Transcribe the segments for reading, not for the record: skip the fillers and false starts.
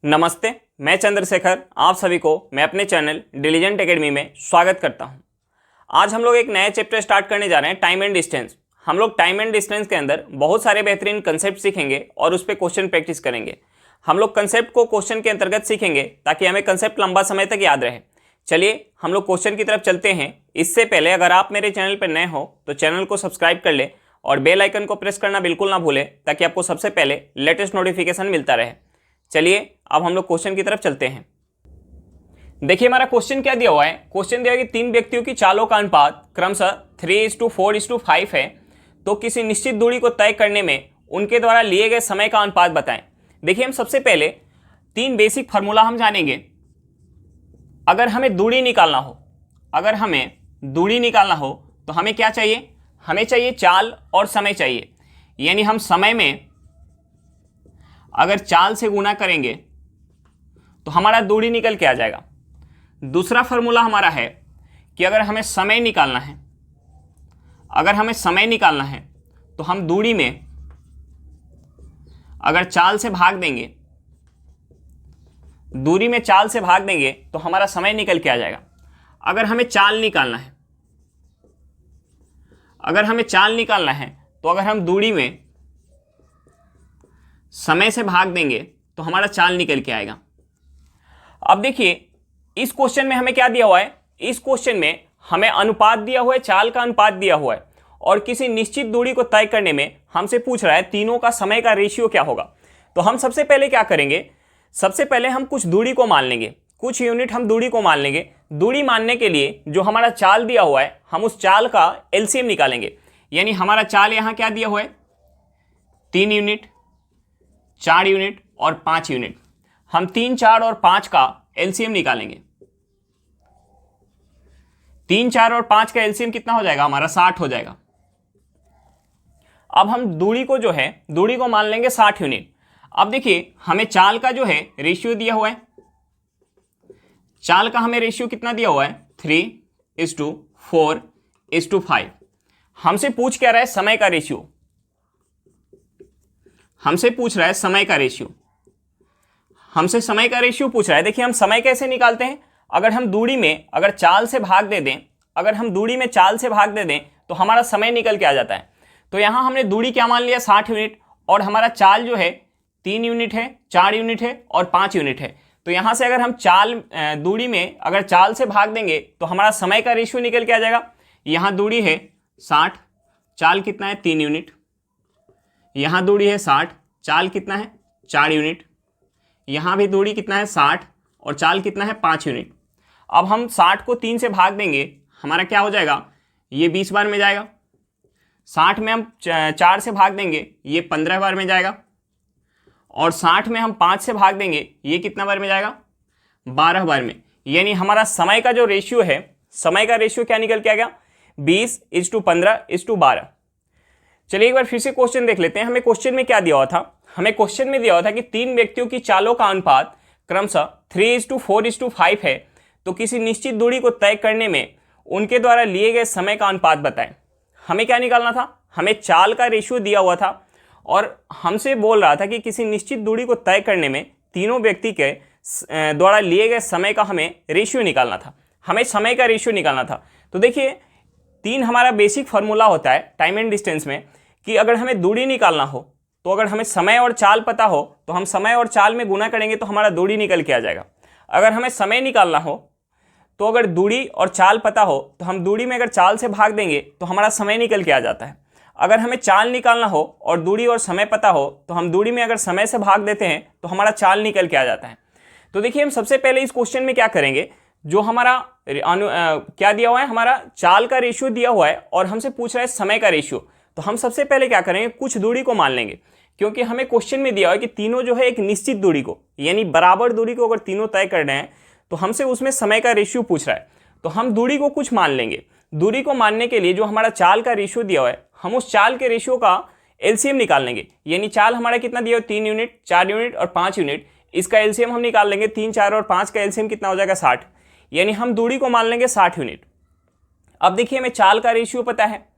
नमस्ते, मैं चंद्रशेखर आप सभी को मैं अपने चैनल डिलीजेंट एकेडमी में स्वागत करता हूं। आज हम लोग एक नया चैप्टर स्टार्ट करने जा रहे हैं, टाइम एंड डिस्टेंस। हम लोग टाइम एंड डिस्टेंस के अंदर बहुत सारे बेहतरीन कंसेप्ट सीखेंगे और उस पर क्वेश्चन प्रैक्टिस करेंगे। हम लोग कंसेप्ट को क्वेश्चन के अंतर्गत सीखेंगे ताकि हमें कंसेप्ट लंबा समय तक याद रहे। चलिए हम लोग क्वेश्चन की तरफ चलते हैं। इससे पहले अगर आप मेरे चैनल पर नए हो तो चैनल को सब्सक्राइब कर ले और बेल आइकन को प्रेस करना बिल्कुल ना भूलें ताकि आपको सबसे पहले लेटेस्ट नोटिफिकेशन मिलता रहे। चलिए अब हम लोग क्वेश्चन की तरफ चलते हैं। देखिए हमारा क्वेश्चन क्या दिया हुआ है। क्वेश्चन दिया है कि तीन व्यक्तियों की चालों का अनुपात क्रमशः 3:4:5 है, तो किसी निश्चित दूरी को तय करने में उनके द्वारा लिए गए समय का अनुपात बताएं। देखिए हम सबसे पहले तीन बेसिक फार्मूला हम जानेंगे। अगर हमें दूरी निकालना हो तो हमें क्या चाहिए, हमें चाहिए चाल और समय चाहिए। यानी हम समय में अगर चाल से गुना करेंगे तो हमारा दूरी निकल के आ जाएगा। दूसरा फार्मूला हमारा है कि अगर हमें समय निकालना है तो हम दूरी में अगर चाल से भाग देंगे तो हमारा समय निकल के आ जाएगा। अगर हमें चाल निकालना है तो अगर हम दूरी में समय से भाग देंगे तो हमारा चाल निकल के आएगा। अब देखिए इस क्वेश्चन में हमें क्या दिया हुआ है। इस क्वेश्चन में हमें अनुपात दिया हुआ है, चाल का अनुपात दिया हुआ है और किसी निश्चित दूरी को तय करने में हमसे पूछ रहा है तीनों का समय का रेशियो क्या होगा। तो हम सबसे पहले क्या करेंगे, सबसे पहले हम कुछ दूरी को मान लेंगे, कुछ यूनिट हम दूरी को मान लेंगे। दूरी मानने के लिए जो हमारा चाल दिया हुआ है हम उस चाल का एलसीएम निकालेंगे। यानी हमारा चाल यहाँ क्या दिया हुआ है, 3 यूनिट, 4 यूनिट और 5 यूनिट। हम 3, 4 और 5 का एलसीएम निकालेंगे। 3, 4 और 5 का एलसीएम कितना हो जाएगा, हमारा 60 हो जाएगा। अब हम दूरी को मान लेंगे 60 यूनिट। अब देखिए हमें चाल का जो है रेशियो दिया हुआ है, चाल का हमें रेशियो कितना दिया हुआ है, 3:4:5। हमसे पूछ क्या रहा है, समय का रेशियो। हमसे समय का रेशियो पूछ रहा है। देखिए हम समय कैसे निकालते हैं, अगर हम दूरी में चाल से भाग दे दें तो हमारा समय निकल के आ जाता है। तो यहाँ हमने दूरी क्या मान लिया, 60 यूनिट, और हमारा चाल जो है 3 यूनिट है, 4 यूनिट है और 5 यूनिट है। तो यहाँ से अगर हम दूरी में चाल से भाग देंगे तो हमारा समय का रेशियो निकल के आ जाएगा। यहाँ दूरी है 60, चाल कितना है, 3 यूनिट। यहाँ दूरी है 60, चाल कितना है, 4 यूनिट। यहाँ भी दूरी कितना है, 60, और चाल कितना है, 5 यूनिट। अब हम 60 को 3 से भाग देंगे, हमारा क्या हो जाएगा, ये 20 बार में जाएगा। 60 में हम 4 से भाग देंगे, ये 15 बार में जाएगा। और 60 में हम 5 से भाग देंगे, ये कितना बार में जाएगा, 12 बार में। यानी हमारा समय का जो रेशियो है, समय का रेशियो क्या निकल के आ गया, 20:15:12। चलिए एक बार फिर से क्वेश्चन देख लेते हैं। हमें क्वेश्चन में क्या दिया हुआ था, हमें क्वेश्चन में दिया हुआ था कि तीन व्यक्तियों की चालों का अनुपात क्रमशः 3:4:5 है, तो किसी निश्चित दूरी को तय करने में उनके द्वारा लिए गए समय का अनुपात बताएं। हमें क्या निकालना था, हमें चाल का रेशियो दिया हुआ था और हमसे बोल रहा था कि किसी निश्चित दूरी को तय करने में तीनों व्यक्ति के द्वारा लिए गए समय का हमें रेशियो निकालना था, हमें समय का रेशियो निकालना था। तो देखिए तीन हमारा बेसिक फार्मूला होता है टाइम एंड डिस्टेंस में कि अगर हमें दूरी निकालना हो तो अगर हमें समय और चाल पता हो तो हम समय और चाल में गुना करेंगे तो हमारा दूरी निकल के आ जाएगा। अगर हमें समय निकालना हो तो अगर दूरी और चाल पता हो तो हम दूरी में चाल से भाग देंगे तो हमारा समय निकल के आ जाता है। अगर हमें चाल निकालना हो और दूरी और समय पता हो तो हम दूरी में समय से भाग देते हैं तो हमारा चाल निकल के आ जाता है। तो देखिए हम सबसे पहले इस क्वेश्चन में क्या करेंगे, जो हमारा क्या दिया हुआ है, हमारा चाल का रेशियो दिया हुआ है और हमसे पूछ रहा है समय का रेशियो। तो हम सबसे पहले क्या करेंगे, कुछ दूरी को मान लेंगे, क्योंकि हमें क्वेश्चन में दिया हुआ है कि तीनों जो है एक निश्चित दूरी को, यानी बराबर दूरी को अगर तीनों तय कर रहे हैं तो हमसे उसमें समय का रेशियो पूछ रहा है। तो हम दूरी को कुछ मान लेंगे। दूरी को मानने के लिए जो हमारा चाल का रेशियो दिया हुआ है, हम उस चाल के रेशियो का एलसीएम निकाल लेंगे। यानी चाल हमारा कितना दिया हुआ है, 3 यूनिट, 4 यूनिट और 5 यूनिट। इसका एलसीएम हम निकाल लेंगे। 3, 4 और 5 का एलसीएम कितना हो जाएगा, 60। यानी हम दूरी को मान लेंगे 60 यूनिट। अब देखिए हमें चाल का रेशियो पता है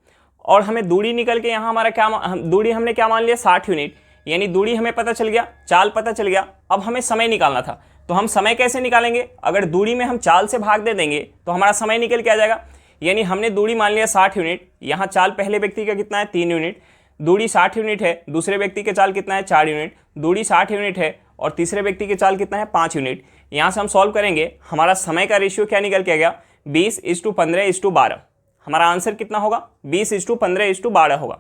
और हमें दूरी निकल के यहाँ हमारा क्या, दूरी हमने क्या मान लिया, 60 यूनिट। यानी दूरी हमें पता चल गया, चाल पता चल गया। अब हमें समय निकालना था, तो हम समय कैसे निकालेंगे? अगर दूरी में हम चाल से भाग दे देंगे तो हमारा समय निकल के आ जाएगा। यानी हमने दूरी मान लिया 60 यूनिट, यहाँ चाल पहले व्यक्ति का कितना है 3 यूनिट, दूरी 60 यूनिट है, दूसरे व्यक्ति के चाल कितना है 4 यूनिट, दूरी 60 यूनिट है और तीसरे व्यक्ति के चाल कितना है 5 यूनिट। यहाँ से हम सॉल्व करेंगे, हमारा समय का रेशियो क्या निकल के आ गया 20:15:12। हमारा आंसर कितना होगा 20:15:12 होगा।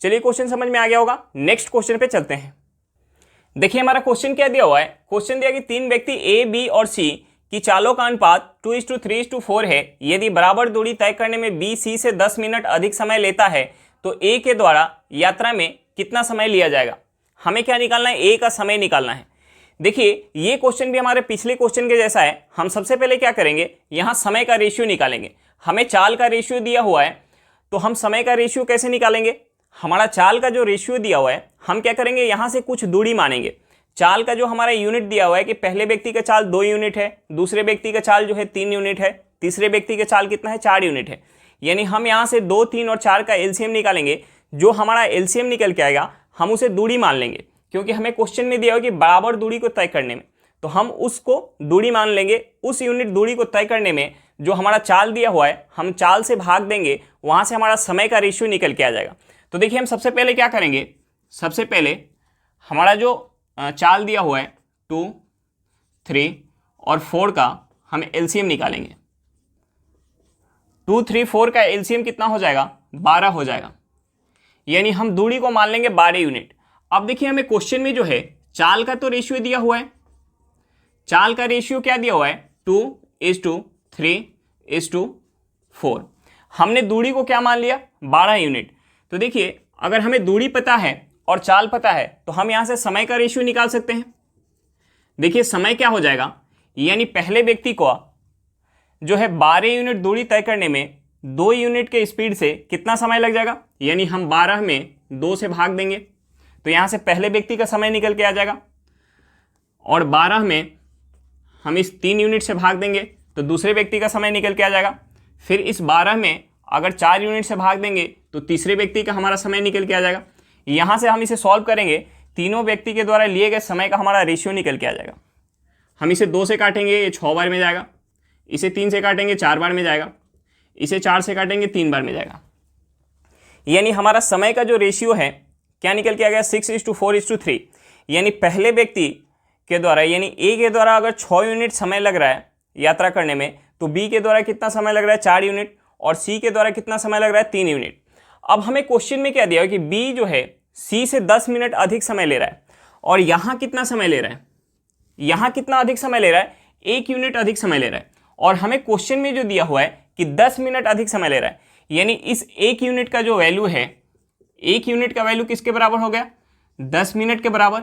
चलिए क्वेश्चन समझ में आ गया होगा। नेक्स्ट क्वेश्चन पे चलते हैं। देखिए हमारा क्वेश्चन क्या दिया हुआ है, क्वेश्चन दिया कि 3 व्यक्ति ए, बी और सी की चालों का अनुपात 2:3:4 है। यदि बराबर दूरी तय करने में बी सी से 10 मिनट अधिक समय लेता है तो ए के द्वारा यात्रा में कितना समय लिया जाएगा। हमें क्या निकालना है, ए का समय निकालना है। देखिए ये क्वेश्चन भी हमारे पिछले क्वेश्चन के जैसा है। हम सबसे पहले क्या करेंगे, यहाँ समय का रेशियो निकालेंगे। हमें चाल का रेशियो दिया हुआ है तो हम समय का रेशियो कैसे निकालेंगे। हमारा चाल का जो रेशियो दिया हुआ है, हम क्या करेंगे, यहाँ से कुछ दूरी मानेंगे। चाल का जो हमारा यूनिट दिया हुआ है कि पहले व्यक्ति का चाल 2 यूनिट है, दूसरे व्यक्ति का चाल जो है 3 यूनिट है, तीसरे व्यक्ति का चाल कितना है 4 यूनिट है। यानी हम यहाँ से 2, 3 और 4 का एलसीएम निकालेंगे। जो हमारा एलसीएम निकल के आएगा हम उसे दूरी मान लेंगे, क्योंकि हमें क्वेश्चन में दिया हुआ कि बराबर दूरी को तय करने में, तो हम उसको दूरी मान लेंगे। उस यूनिट दूरी को तय करने में जो हमारा चाल दिया हुआ है हम चाल से भाग देंगे, वहाँ से हमारा समय का रेशियो निकल के आ जाएगा। तो देखिए हम सबसे पहले क्या करेंगे, सबसे पहले हमारा जो चाल दिया हुआ है 2, 3 और 4 का हम एलसीएम निकालेंगे। 2, 3, 4 का एलसीएम कितना हो जाएगा 12 हो जाएगा। यानी हम दूरी को मान लेंगे 12 यूनिट। अब देखिए हमें क्वेश्चन में जो है चाल का तो रेशियो दिया हुआ है, चाल का रेशियो क्या दिया हुआ है 2:3:4। हमने दूरी को क्या मान लिया 12 यूनिट। तो देखिए अगर हमें दूरी पता है और चाल पता है तो हम यहाँ से समय का रेशियो निकाल सकते हैं। देखिए समय क्या हो जाएगा, यानी पहले व्यक्ति को जो है 12 यूनिट दूरी तय करने में 2 यूनिट के स्पीड से कितना समय लग जाएगा, यानी हम 12 में 2 से भाग देंगे तो यहाँ से पहले व्यक्ति का समय निकल के आ जाएगा, और 12 में हम इस 3 यूनिट से भाग देंगे तो दूसरे व्यक्ति का समय निकल के आ जाएगा। फिर इस 12 में अगर 4 यूनिट से भाग देंगे तो तीसरे व्यक्ति का हमारा समय निकल के आ जाएगा। यहाँ से हम इसे सॉल्व करेंगे, तीनों व्यक्ति के द्वारा लिए गए समय का हमारा रेशियो निकल के आ जाएगा। हम इसे 2 से काटेंगे, ये 6 बार में जाएगा। इसे 3 से काटेंगे, 4 बार में जाएगा। इसे 4 से काटेंगे, 3 बार में जाएगा। यानी हमारा समय का जो रेशियो है क्या निकल के आ गया 6:4:3। यानी पहले व्यक्ति के द्वारा यानी ए के द्वारा अगर 6 यूनिट समय लग रहा है यात्रा करने में, तो बी के द्वारा कितना समय लग रहा है 4 यूनिट, और सी के द्वारा कितना समय लग रहा है 3 यूनिट। अब हमें क्वेश्चन में क्या दिया है कि बी जो है सी से 10 मिनट अधिक समय ले रहा है, और यहाँ कितना समय ले रहा है, यहाँ कितना अधिक समय ले रहा है 1 यूनिट अधिक समय ले रहा है। और हमें क्वेश्चन में जो दिया हुआ है कि 10 मिनट अधिक समय ले रहा है, यानी इस 1 यूनिट का जो वैल्यू है, 1 यूनिट का वैल्यू किसके बराबर हो गया 10 मिनट के बराबर।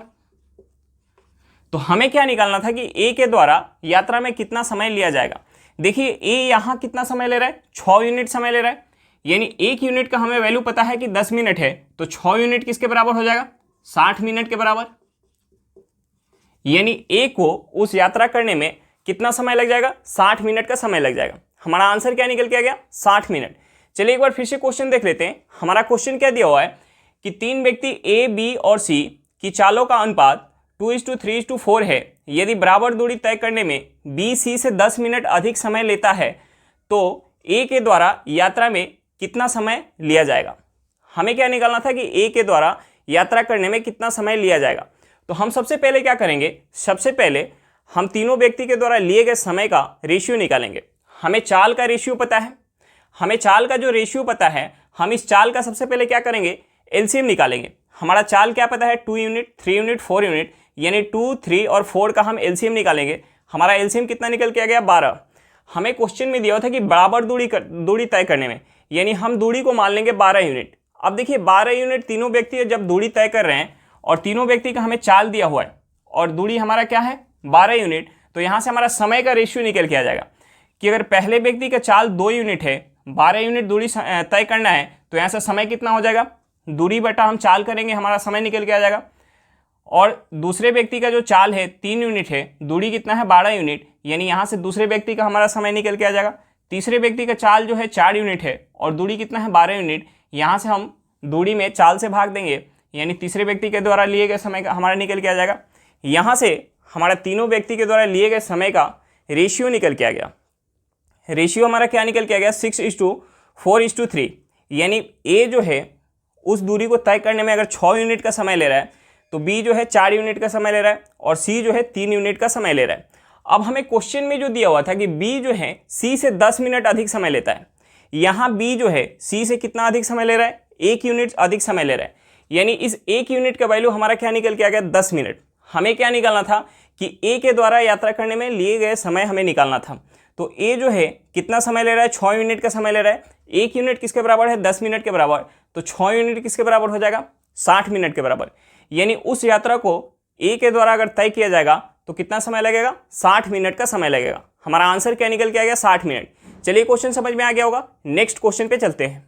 तो हमें क्या निकालना था कि ए के द्वारा यात्रा में कितना समय लिया जाएगा। देखिए ए यहाँ कितना समय ले रहा है 6 यूनिट समय ले रहा है, यानी 1 यूनिट का हमें वैल्यू पता है कि 10 मिनट है, तो 6 यूनिट किसके बराबर हो जाएगा 60 मिनट के बराबर। यानी ए को उस यात्रा करने में कितना समय लग जाएगा 60 मिनट का समय लग जाएगा। हमारा आंसर क्या निकल के आ गया 60 मिनट। चलिए एक बार फिर से क्वेश्चन देख लेते हैं। हमारा क्वेश्चन क्या दिया हुआ है कि 3 व्यक्ति ए, बी और सी की चालों का अनुपात 2:3:4 है। यदि बराबर दूरी तय करने में बी सी से 10 मिनट अधिक समय लेता है तो ए के द्वारा यात्रा में कितना समय लिया जाएगा। हमें क्या निकालना था कि ए के द्वारा यात्रा करने में कितना समय लिया जाएगा। तो हम सबसे पहले क्या करेंगे, सबसे पहले हम तीनों व्यक्ति के द्वारा लिए गए समय का रेशियो निकालेंगे। हमें चाल का रेशियो पता है, हमें चाल का जो रेशियो पता है, हम इस चाल का सबसे पहले क्या करेंगे एलसीएम निकालेंगे। हमारा चाल क्या पता है 2 यूनिट, 3 यूनिट, 4 यूनिट, यानी 2, 3 और 4 का हम एलसीएम निकालेंगे। हमारा एलसीएम कितना निकल के आ गया 12। हमें क्वेश्चन में दिया था कि बराबर दूरी तय करने में, यानी हम दूरी को मान लेंगे 12 यूनिट। अब देखिए 12 यूनिट तीनों व्यक्ति जब दूरी तय कर रहे हैं और तीनों व्यक्ति का हमें चाल दिया हुआ है और दूरी हमारा क्या है 12 यूनिट, तो यहाँ से हमारा समय का रेशियो निकल के आ जाएगा कि अगर पहले व्यक्ति का चाल 2 यूनिट है, 12 यूनिट दूरी तय करना है, तो यहाँ से समय कितना हो जाएगा दूरी बटा हम चाल करेंगे, हमारा समय निकल के आ जाएगा। और दूसरे व्यक्ति का जो चाल है 3 यूनिट है, दूरी कितना है 12 यूनिट, यानी यहाँ से दूसरे व्यक्ति का हमारा समय निकल के आ जाएगा। तीसरे व्यक्ति का चाल जो है 4 यूनिट है और दूरी कितना है 12 यूनिट, यहाँ से हम दूरी में चाल से भाग देंगे, यानी तीसरे व्यक्ति के द्वारा लिए गए समय का हमारा निकल के आ जाएगा। यहाँ से हमारा तीनों व्यक्ति के द्वारा लिए गए समय का रेशियो निकल के आ गया। रेशियो हमारा क्या निकल के आ गया 6:4:3, यानी ए जो है उस दूरी को तय करने में अगर 6 यूनिट का समय ले रहा है तो बी जो है 4 यूनिट का समय ले रहा है और सी जो है 3 यूनिट का समय ले रहा है। अब हमें क्वेश्चन में जो दिया हुआ था कि बी जो है सी से 10 मिनट अधिक समय लेता है, यहाँ बी जो है सी से कितना अधिक समय ले रहा है, 1 यूनिट अधिक समय ले रहा है, यानी इस 1 यूनिट का वैल्यू हमारा क्या निकल के आ गया 10 मिनट। हमें क्या निकालना था कि ए के द्वारा यात्रा करने में लिए गए समय हमें निकालना था। तो ए जो है कितना समय ले रहा है, 6 यूनिट का समय ले रहा है। 1 यूनिट किसके बराबर है, 10 मिनट के बराबर, तो 6 यूनिट किसके बराबर हो जाएगा, 60 मिनट के बराबर। यानी उस यात्रा को ए के द्वारा अगर तय किया जाएगा तो कितना समय लगेगा, 60 मिनट का समय लगेगा। हमारा आंसर क्या निकल के आ गया, 60 मिनट। चलिए क्वेश्चन समझ में आ गया होगा, नेक्स्ट क्वेश्चन पे चलते हैं।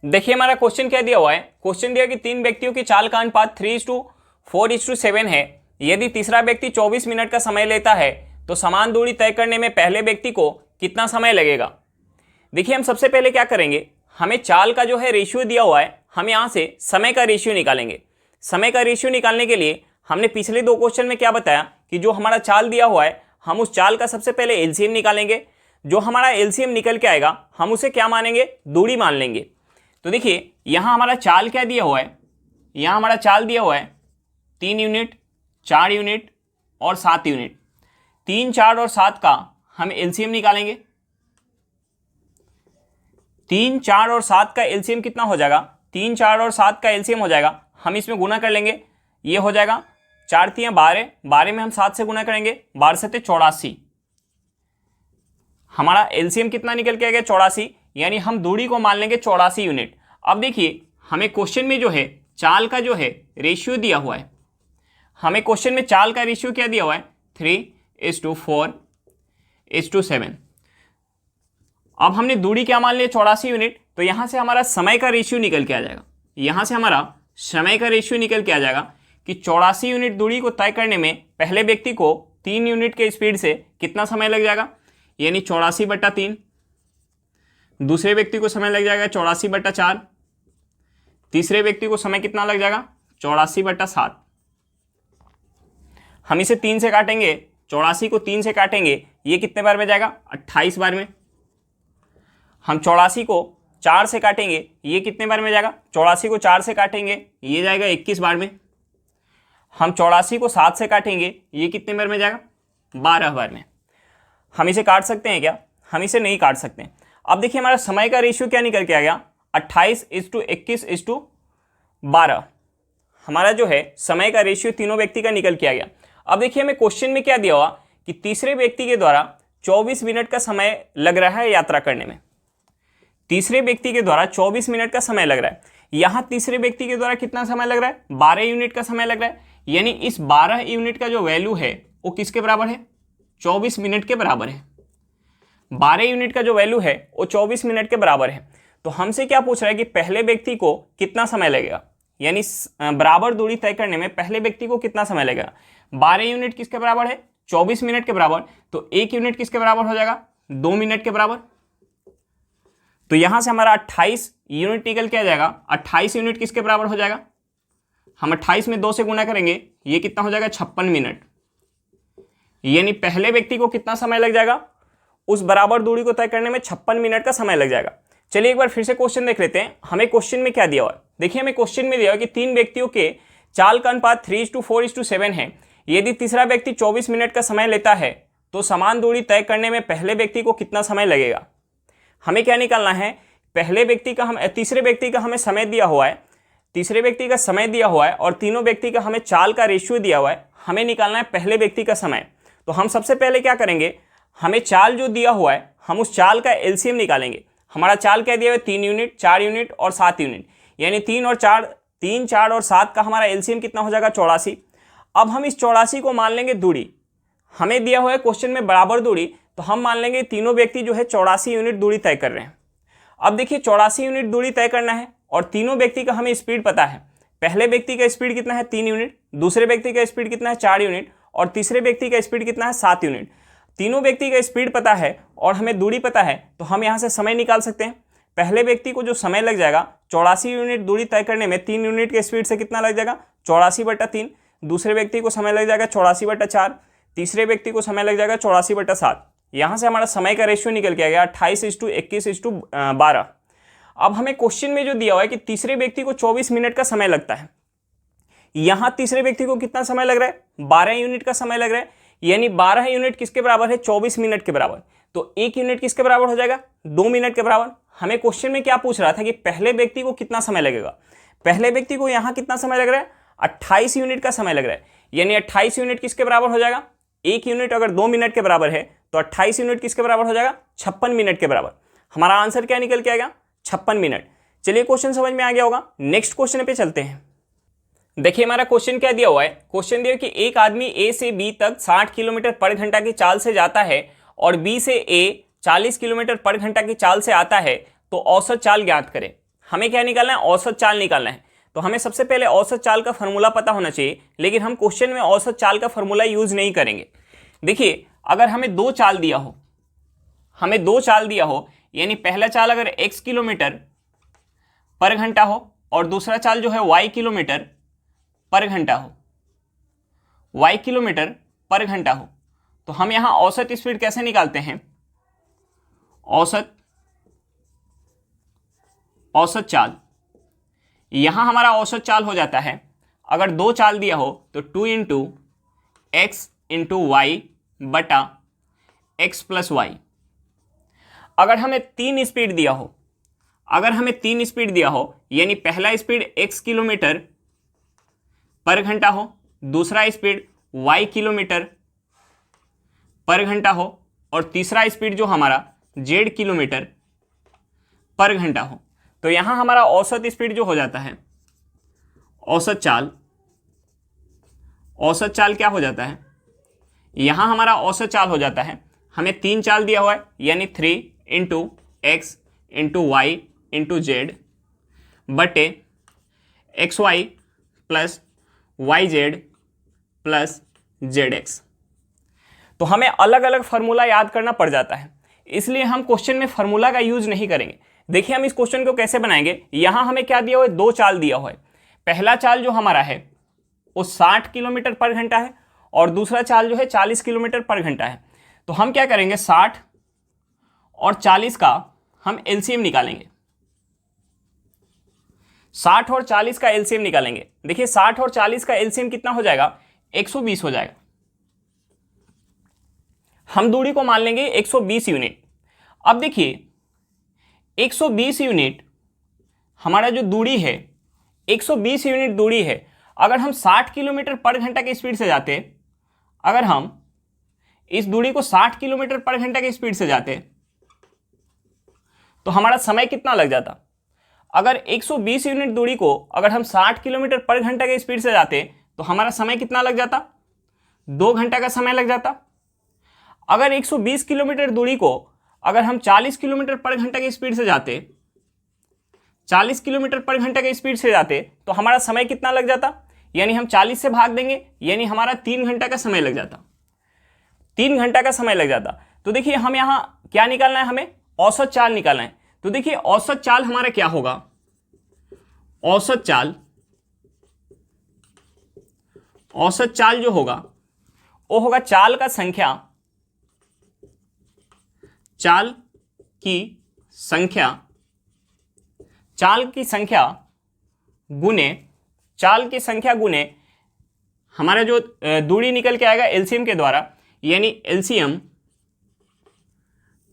देखिए हमारा क्वेश्चन क्या दिया हुआ है, क्वेश्चन दिया कि 3 व्यक्तियों की चाल का अनुपात 3:4:7 है। यदि तीसरा व्यक्ति 24 मिनट का समय लेता है तो समान दूरी तय करने में पहले व्यक्ति को कितना समय लगेगा। देखिए हम सबसे पहले क्या करेंगे, हमें चाल का जो है रेशियो दिया हुआ है, हम यहाँ से समय का रेशियो निकालेंगे। समय का रेशियो निकालने के लिए हमने पिछले 2 क्वेश्चन में क्या बताया कि जो हमारा चाल दिया हुआ है हम उस चाल का सबसे पहले एलसीएम निकालेंगे। जो हमारा एलसीएम निकल के आएगा हम उसे क्या मानेंगे, दूरी मान लेंगे। तो देखिए यहाँ हमारा चाल क्या दिया हुआ है, यहाँ हमारा चाल दिया हुआ है 3 यूनिट, 4 यूनिट और 7 यूनिट। 3, 4 और 7 का हम एलसीएम निकालेंगे। 3, 4 और 7 का एलसीएम कितना हो जाएगा, 3, 4 और 7 का एलसीएम हो जाएगा, हम इसमें गुना कर लेंगे। ये हो जाएगा 4 3 12, 12 में हम 7 से गुना करेंगे, 12 7 84। हमारा एलसीएम कितना निकल के आ गया 84, यानी हम दूरी को मान लेंगे 84 यूनिट। अब देखिए हमें क्वेश्चन में जो है चाल का जो है रेशियो दिया हुआ है, हमें क्वेश्चन में चाल का रेशियो क्या दिया हुआ है 3:4:7। अब हमने दूरी क्या मान लिया 84 यूनिट, तो यहां से हमारा समय का रेशियो निकल के आ जाएगा। यहां से हमारा समय का रेशियो निकल के आ जाएगा कि 84 यूनिट दूरी को तय करने में पहले व्यक्ति को 3 यूनिट के स्पीड से कितना समय लग जाएगा, यानी 84/3। दूसरे व्यक्ति को समय लग जाएगा 84/4। तीसरे व्यक्ति को समय कितना लग जाएगा 84/7। हम इसे 3 से काटेंगे, 84 को 3 से काटेंगे, ये कितने बार में जाएगा 28 बार में। हम 84 को 4 से काटेंगे, ये कितने बार में जाएगा, 84 को 4 से काटेंगे, ये जाएगा 21 बार में। हम 84 को 7 से काटेंगे, ये कितने बार में जाएगा 12 बार में। हम इसे काट सकते हैं क्या, हम इसे नहीं काट सकते। अब देखिए हमारा समय का रेशियो क्या निकल के आ गया 28:21:12। हमारा जो है समय का रेशियो तीनों व्यक्ति का निकल के आ गया। अब देखिए हमें क्वेश्चन में क्या दिया हुआ कि तीसरे व्यक्ति के द्वारा 24 मिनट का समय लग रहा है यात्रा करने में। तीसरे व्यक्ति के द्वारा 24 मिनट का समय लग रहा है। यहां तीसरे व्यक्ति के द्वारा कितना समय लग रहा है 12 यूनिट का समय लग रहा है, यानी इस 12 यूनिट का जो वैल्यू है वो किसके बराबर है 24 मिनट के बराबर है। 12 यूनिट का जो वैल्यू है वो 24 मिनट के बराबर है। तो हमसे क्या पूछ रहा है कि पहले व्यक्ति को कितना समय लगेगा, यानी बराबर दूरी तय करने में पहले व्यक्ति को कितना समय लगेगा। 12 यूनिट किसके बराबर है 24 मिनट के बराबर, तो 1 यूनिट किसके बराबर हो जाएगा 2 मिनट के बराबर। तो यहां से हमारा 28 यूनिट निकल के आ जाएगा। 28 यूनिट किसके बराबर हो जाएगा, हम 28 में 2 से गुना करेंगे, ये कितना हो जाएगा 56 मिनट। यानी पहले व्यक्ति को कितना समय लग जाएगा, उस बराबर दूरी को तय करने में 56 मिनट का समय लग जाएगा। चलिए एक बार फिर से क्वेश्चन देख लेते हैं। हमें क्वेश्चन में क्या दिया हुआ है, देखिए हमें क्वेश्चन में दिया हुआ है कि 3 व्यक्तियों के चाल का अनुपात 3:4:7 है। यदि तीसरा व्यक्ति 24 मिनट का समय लेता है तो समान दूरी तय करने में पहले व्यक्ति को कितना समय लगेगा। हमें क्या निकालना है, पहले व्यक्ति का तीसरे व्यक्ति का हमें समय दिया हुआ है, तीसरे व्यक्ति का समय दिया हुआ है और तीनों व्यक्ति का हमें चाल का रेशियो दिया हुआ है। हमें निकालना है पहले व्यक्ति का समय। तो हम सबसे पहले क्या करेंगे, हमें चाल जो दिया हुआ है हम उस चाल का एलसीएम निकालेंगे। हमारा चाल क्या दिया हुआ है 3 यूनिट, 4 यूनिट और 7 यूनिट, यानी 3, 4 और 7 का हमारा एलसीएम कितना हो जाएगा 84। अब हम इस 84 को मान लेंगे दूरी। हमें दिया हुआ है क्वेश्चन में बराबर दूरी, तो हम मान लेंगे तीनों व्यक्ति जो है 84 यूनिट दूरी तय कर रहे हैं। अब देखिए 84 यूनिट दूरी तय करना है और तीनों व्यक्ति का हमें स्पीड पता है। पहले व्यक्ति का स्पीड कितना है 3 यूनिट, दूसरे व्यक्ति का स्पीड कितना है 4 यूनिट और तीसरे व्यक्ति का स्पीड कितना है 7 यूनिट। तीनों व्यक्ति का स्पीड पता है और हमें दूरी पता है, तो हम यहाँ से समय निकाल सकते हैं। पहले व्यक्ति को जो समय लग जाएगा 84 यूनिट दूरी तय करने में 3 यूनिट के स्पीड से कितना लग जाएगा 84/3। दूसरे व्यक्ति को समय लग जाएगा 84/4। तीसरे व्यक्ति को समय लग जाएगा 84/7। यहाँ से हमारा समय का रेशियो निकल के आ गया 28:21:12। अब हमें क्वेश्चन में जो दिया हुआ है कि तीसरे व्यक्ति को 24 मिनट का समय लगता है, यहाँ तीसरे व्यक्ति को कितना समय लग रहा है 12 यूनिट का समय लग रहा है, यानी 12 यूनिट किसके बराबर है 24 मिनट के बराबर। तो 1 यूनिट किसके बराबर हो जाएगा 2 मिनट के बराबर। हमें क्वेश्चन में क्या पूछ रहा था कि पहले व्यक्ति को कितना समय लगेगा। पहले व्यक्ति को यहाँ कितना समय लग रहा है 28 यूनिट का समय लग रहा है, यानी 28 यूनिट किसके बराबर हो जाएगा 1 यूनिट अगर 2 मिनट के बराबर है तो 28 यूनिट किसके बराबर हो जाएगा 56 मिनट के बराबर। हमारा आंसर क्या निकल के आएगा 56 मिनट। चलिए क्वेश्चन समझ में आ गया होगा। नेक्स्ट क्वेश्चन पे चलते हैं। देखिए हमारा क्वेश्चन क्या दिया हुआ है। क्वेश्चन दिया कि एक आदमी ए से बी तक 60 किलोमीटर पर घंटा की चाल से जाता है और बी से ए 40 किलोमीटर पर घंटा की चाल से आता है, तो औसत चाल ज्ञात करें। हमें क्या निकालना है औसत चाल निकालना है। तो हमें सबसे पहले औसत चाल का फॉर्मूला पता होना चाहिए, लेकिन हम क्वेश्चन में औसत चाल का फॉर्मूला यूज नहीं करेंगे। देखिए अगर हमें दो चाल दिया हो, यानी पहला चाल अगर x किलोमीटर पर घंटा हो और दूसरा चाल जो है y किलोमीटर पर घंटा हो, y किलोमीटर पर घंटा हो, तो हम यहां औसत स्पीड कैसे निकालते हैं औसत चाल। यहां हमारा औसत चाल हो जाता है, अगर दो चाल दिया हो तो 2 × x × y बटा x प्लस y। अगर हमें 3 स्पीड दिया हो, यानी पहला स्पीड x किलोमीटर पर घंटा हो, दूसरा स्पीड y किलोमीटर पर घंटा हो और तीसरा स्पीड जो हमारा z किलोमीटर पर घंटा हो, तो यहां हमारा औसत स्पीड जो हो जाता है औसत चाल क्या हो जाता है, यहां हमारा औसत चाल हो जाता है, हमें 3 चाल दिया हुआ है, यानी 3 × x × y × z बटे xy plus yz plus zx। तो हमें अलग अलग फार्मूला याद करना पड़ जाता है, इसलिए हम क्वेश्चन में फार्मूला का यूज नहीं करेंगे। देखिए हम इस क्वेश्चन को कैसे बनाएंगे। यहां हमें क्या दिया हुआ है, दो चाल दिया हुआ है। पहला चाल जो हमारा है वो 60 किलोमीटर पर घंटा है और दूसरा चाल जो है 40 किलोमीटर पर घंटा है। तो हम क्या करेंगे 60 और 40 का हम एलसीएम निकालेंगे। 60 और 40 का एलसीएम निकालेंगे। देखिए 60 और 40 का एलसीएम कितना हो जाएगा 120 हो जाएगा। हम दूरी को मान लेंगे 120 यूनिट। अब देखिए 120 यूनिट हमारा जो दूरी है 120 यूनिट दूरी है। अगर हम 60 किलोमीटर पर घंटा की स्पीड से जाते, अगर हम इस दूरी को 60 किलोमीटर पर घंटा की स्पीड से जाते तो हमारा समय कितना लग जाता। अगर 120 यूनिट दूरी को अगर हम 60 किलोमीटर पर घंटा की स्पीड से जाते तो हमारा समय कितना लग जाता 2 घंटा का समय लग जाता। अगर 120 किलोमीटर दूरी को अगर हम 40 किलोमीटर पर घंटा की स्पीड से जाते, 40 किलोमीटर पर घंटा की स्पीड से जाते तो हमारा समय कितना लग जाता, यानी हम 40 से भाग देंगे, यानी हमारा 3 घंटा का समय लग जाता। 3 घंटा का समय लग जाता। तो देखिए हम यहाँ क्या निकालना है, हमें औसत चाल निकालना है। तो देखिए औसत चाल हमारा क्या होगा, औसत चाल जो होगा वो होगा चाल की संख्या गुने हमारा जो दूरी निकल के आएगा एलसीएम के द्वारा, यानी एलसीएम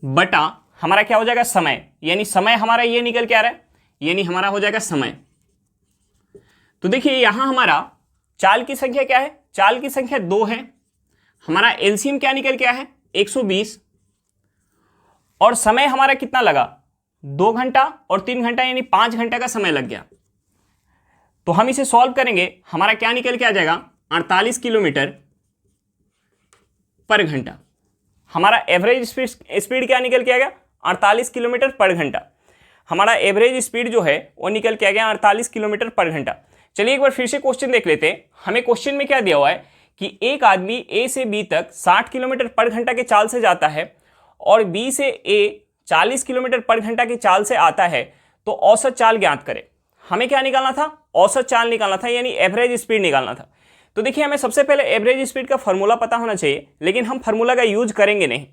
बटा हमारा क्या हो जाएगा समय, यानी समय हमारा ये निकल के आ रहा है, यानी हमारा हो जाएगा समय। तो देखिए यहां हमारा चाल की संख्या क्या है, चाल की संख्या 2 है। हमारा एलसीएम क्या निकल के आया है 120 और समय हमारा कितना लगा 2 घंटा और 3 घंटा, यानी 5 घंटा का समय लग गया। तो हम इसे सॉल्व करेंगे, हमारा क्या निकल के आ जाएगा 48 किलोमीटर पर घंटा। हमारा एवरेज स्पीड क्या निकल के आ गया 48 किलोमीटर पर घंटा। हमारा एवरेज स्पीड जो है वो निकल के आ गया 48 किलोमीटर पर घंटा। चलिए एक बार फिर से क्वेश्चन देख लेते हैं। हमें क्वेश्चन में क्या दिया हुआ है कि एक आदमी ए से बी तक 60 किलोमीटर पर घंटा के चाल से जाता है और बी से ए 40 किलोमीटर पर घंटा की चाल से आता है तो औसत चाल ज्ञात करें। हमें क्या निकालना था? औसत चाल निकालना था, यानी एवरेज स्पीड निकालना था। तो देखिए हमें सबसे पहले एवरेज स्पीड का फॉर्मूला पता होना चाहिए, लेकिन हम फार्मूला का यूज करेंगे नहीं।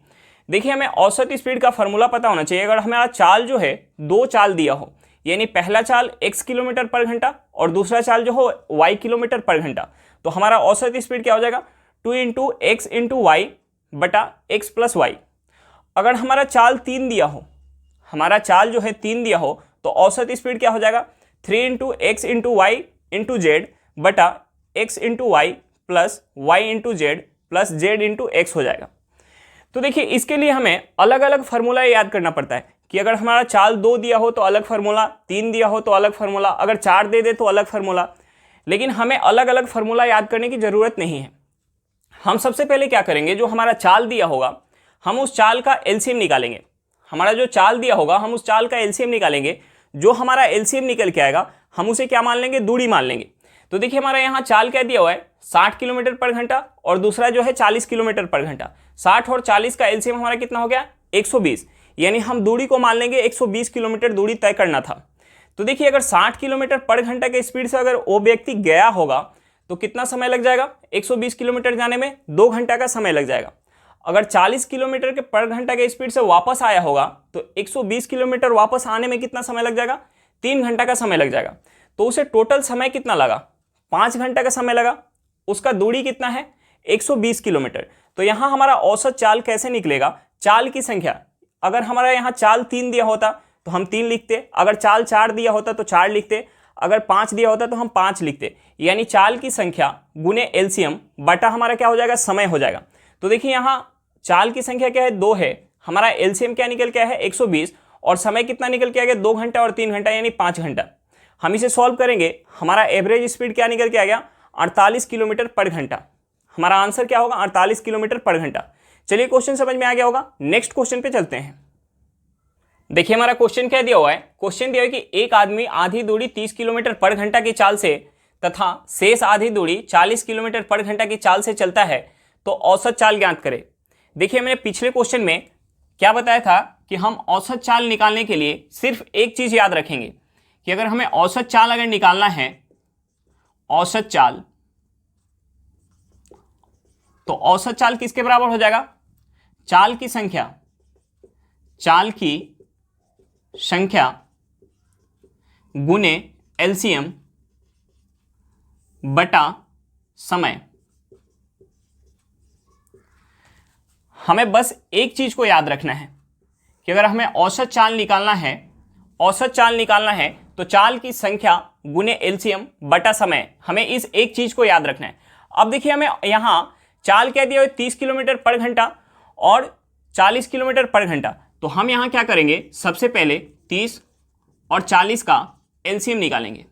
देखिए हमें औसत स्पीड का फॉर्मूला पता होना चाहिए। अगर हमारा चाल जो है दो चाल दिया हो, यानी पहला चाल x किलोमीटर पर घंटा और दूसरा चाल जो हो y किलोमीटर पर घंटा, तो हमारा औसत स्पीड क्या हो जाएगा? 2 इंटू एक्स इंटू वाई बटा एक्स प्लस वाई। अगर हमारा चाल 3 दिया हो, हमारा चाल जो है 3 दिया हो, तो औसत स्पीड क्या हो जाएगा? 3 into x into y into z बटा x into y plus y into z plus z into x हो जाएगा। तो देखिए इसके लिए हमें अलग अलग फार्मूला याद करना पड़ता है कि अगर हमारा चाल 2 दिया हो तो अलग फार्मूला, 3 दिया हो तो अलग फार्मूला, अगर 4 दे दे तो अलग फार्मूला। लेकिन हमें अलग अलग फार्मूला याद करने की जरूरत नहीं है। हम सबसे पहले क्या करेंगे, जो हमारा चाल दिया होगा हम उस चाल का एलसीएम निकालेंगे। हमारा जो चाल दिया होगा हम उस चाल का एलसीएम निकालेंगे। जो हमारा एलसीएम निकल के आएगा हम उसे क्या मान लेंगे? दूरी मान लेंगे। तो देखिए हमारा यहाँ चाल क्या दिया हुआ है? 60 किलोमीटर पर घंटा और दूसरा जो है 40 किलोमीटर पर घंटा। 60 और 40 का एलसीएम हमारा कितना हो गया? 120। यानी हम दूरी को मान लेंगे 120 किलोमीटर दूरी तय करना था। तो देखिए अगर 60 किलोमीटर पर घंटा के स्पीड से अगर वो व्यक्ति गया होगा तो कितना समय लग जाएगा? 120 किलोमीटर जाने में 2 घंटा का समय लग जाएगा। अगर 40 किलोमीटर के पर घंटा के स्पीड से वापस आया होगा तो 120 किलोमीटर वापस आने में कितना समय लग जाएगा? 3 घंटा का समय लग जाएगा। तो उसे टोटल समय कितना लगा? 5 घंटा का समय लगा। उसका दूरी कितना है? 120 किलोमीटर। तो यहाँ हमारा औसत चाल कैसे निकलेगा? चाल की संख्या, अगर हमारा यहाँ चाल 3 दिया होता तो हम 3 लिखते, अगर चाल 4 दिया होता तो 4 लिखते, अगर 5 दिया होता तो हम 5 लिखते। यानी चाल की संख्या गुने एलसीएम बटा हमारा क्या हो जाएगा? समय हो जाएगा। तो देखिए यहाँ चाल की संख्या क्या है? 2 है, हमारा एलसीएम क्या निकल के आया है? 120, और समय कितना निकल के आ गया? 2 घंटा और 3 घंटा यानी 5 घंटा। हम इसे सॉल्व करेंगे, हमारा एवरेज स्पीड क्या निकल के आ गया? 48 किलोमीटर पर घंटा। हमारा आंसर क्या होगा? 48 किलोमीटर पर घंटा। चलिए क्वेश्चन समझ में आ गया होगा। नेक्स्ट क्वेश्चन पे चलते हैं। देखिए हमारा क्वेश्चन क्या दिया हुआ है? क्वेश्चन दिया है कि एक आदमी आधी दूरी 30 किलोमीटर पर घंटा की चाल से तथा शेष आधी दूरी 40 किलोमीटर पर घंटा की चाल से चलता है, तो औसत चाल ज्ञात करे। देखिए मैंने पिछले क्वेश्चन में क्या बताया था कि हम औसत चाल निकालने के लिए सिर्फ एक चीज याद रखेंगे कि अगर हमें औसत चाल अगर निकालना है, औसत चाल, तो औसत चाल किसके बराबर हो जाएगा? चाल की संख्या, चाल की संख्या गुने एलसीएम बटा समय। हमें बस एक चीज को याद रखना है कि अगर हमें औसत चाल निकालना है, औसत चाल निकालना है तो चाल की संख्या गुने एलसीएम बटा समय, हमें इस एक चीज को याद रखना है। अब देखिए हमें यहां चाल क्या दिया हुआ है? 30 किलोमीटर पर घंटा और 40 किलोमीटर पर घंटा। तो हम यहां क्या करेंगे? सबसे पहले 30 और 40 का एलसीएम निकालेंगे।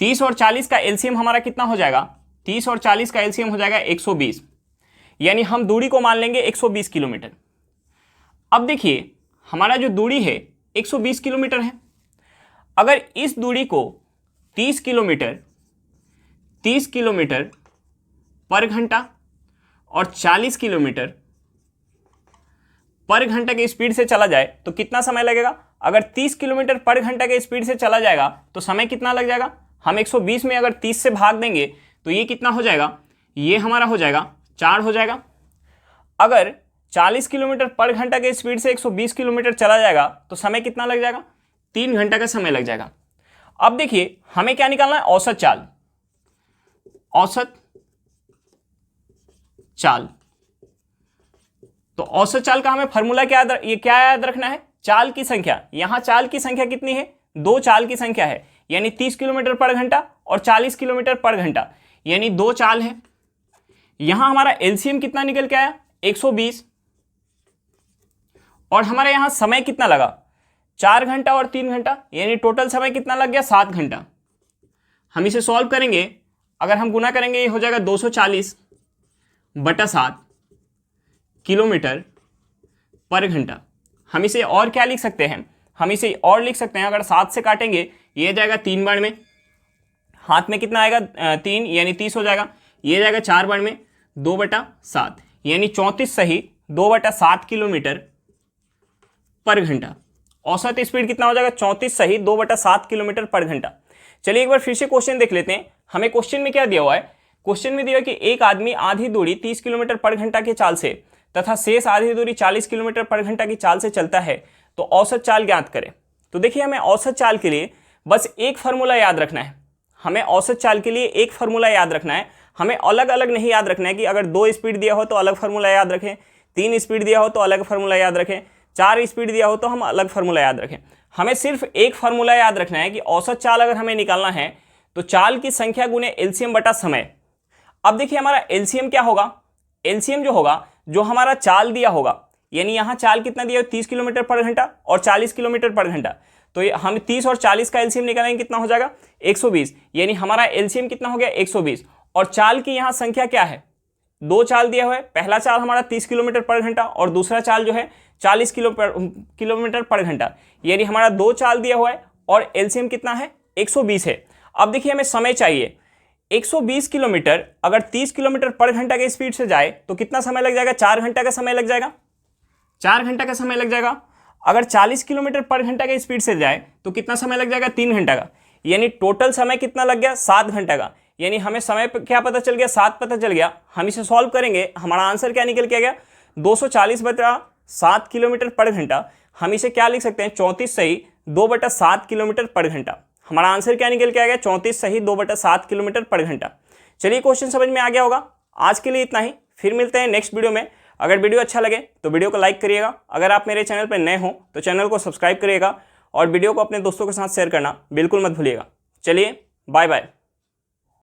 30 और 40 का एलसीएम हमारा कितना हो जाएगा? 30 और 40 का एलसीएम हो जाएगा 120, यानी हम दूरी को मान लेंगे 120 किलोमीटर। अब देखिए हमारा जो दूरी है 120 किलोमीटर है। अगर इस दूरी को 30 किलोमीटर पर घंटा और 40 किलोमीटर पर घंटा के स्पीड से चला जाए तो कितना समय लगेगा? अगर 30 किलोमीटर पर घंटा के स्पीड से चला जाएगा तो समय कितना लग जाएगा? हम 120 में अगर 30 से भाग देंगे तो ये कितना हो जाएगा? ये हमारा हो जाएगा 4 हो जाएगा। अगर 40 किलोमीटर पर घंटा के स्पीड से 120 किलोमीटर चला जाएगा तो समय कितना लग जाएगा? 3 घंटा का समय लग जाएगा। अब देखिए हमें क्या निकालना है? औसत चाल, औसत चाल। तो औसत चाल का हमें फॉर्मूला क्या याद रखना है? चाल की संख्या। यहां चाल की संख्या कितनी है? 2 चाल की संख्या है, यानी 30 किलोमीटर पर घंटा और 40 किलोमीटर पर घंटा, यानी 2 चाल है। यहां हमारा एलसीएम कितना निकल के आया? 120, और हमारे यहां समय कितना लगा? 4 घंटा और 3 घंटा, यानी टोटल समय कितना लग गया? 7 घंटा। हम इसे सॉल्व करेंगे, अगर हम गुना करेंगे ये हो जाएगा 240 बटा 7 किलोमीटर पर घंटा। हम इसे और क्या लिख सकते हैं? हम इसे और लिख सकते हैं, अगर 7 से काटेंगे ये जाएगा 3 बार में, हाथ में कितना आएगा? 3 यानी 30 हो जाएगा। ये जाएगा 4 बार में 2/7, यानी 34 सही 2/7 किलोमीटर पर घंटा। औसत स्पीड कितना हो जाएगा 34 सही 2/7 किलोमीटर पर घंटा। चलिए एक बार फिर से क्वेश्चन देख लेते हैं। हमें क्वेश्चन में क्या दिया हुआ है, क्वेश्चन में दिया है कि एक आदमी आधी दूरी 30 किलोमीटर पर घंटा की चाल से तथा शेष आधी दूरी 40 किलोमीटर पर घंटा की चाल से चलता है, तो औसत चाल ज्ञात करें। तो देखिए हमें औसत चाल के लिए बस एक फार्मूला याद रखना है। हमें औसत चाल के लिए एक फार्मूला याद रखना है। हमें अलग अलग नहीं याद रखना है कि अगर 2 स्पीड दिया हो तो अलग फार्मूला याद रखें, 3 स्पीड दिया हो तो अलग फार्मूला याद रखें, 4 स्पीड दिया हो तो हम अलग फार्मूला याद रखें। हमें सिर्फ एक फार्मूला याद रखना है कि औसत चाल अगर हमें निकालना है तो चाल की संख्या गुने एलसीएम बटा समय। अब देखिए हमारा एलसीएम क्या होगा, एलसीएम जो होगा जो हमारा चाल दिया होगा, यानी यहाँ चाल कितना दिया है 30 किलोमीटर पर घंटा और 40 किलोमीटर पर घंटा, तो हम 30 और 40 का एलसीएम निकालेंगे कितना हो जाएगा 120, यानी हमारा एलसीएम कितना हो गया 120। और चाल की यहाँ संख्या क्या है, 2 चाल दिया हुआ है, पहला चाल हमारा 30 किलोमीटर पर घंटा और दूसरा चाल जो है 40 किलोमीटर पर घंटा, यानी हमारा 2 चाल दिया हुआ है और एलसीएम कितना है 120 है। अब देखिए हमें समय चाहिए, 120 किलोमीटर अगर 30 किलोमीटर पर घंटा के स्पीड से जाए तो कितना समय लग जाएगा, 4 घंटा का समय लग जाएगा, 4 घंटा का समय लग जाएगा। अगर 40 किलोमीटर पर घंटा के स्पीड से जाए तो कितना समय लग जाएगा, 3 घंटा का, यानी टोटल समय कितना लग गया 7 घंटा का। यानी हमें समय क्या पता चल गया, 7 पता चल गया। हम इसे सॉल्व करेंगे, हमारा आंसर क्या निकल के आ गया 240/7 किलोमीटर पर घंटा। हम इसे क्या लिख सकते हैं 34 सही 2/7 किलोमीटर पर घंटा। हमारा आंसर क्या निकल के आ गया 34 सही 2/7 किलोमीटर पर घंटा। चलिए क्वेश्चन समझ में आ गया होगा। आज के लिए इतना ही, फिर मिलते हैं नेक्स्ट वीडियो में। अगर वीडियो अच्छा लगे तो वीडियो को लाइक करिएगा, अगर आप मेरे चैनल पर नए हो तो चैनल को सब्सक्राइब करिएगा और वीडियो को अपने दोस्तों के साथ शेयर करना बिल्कुल मत भूलिएगा। चलिए बाय बाय।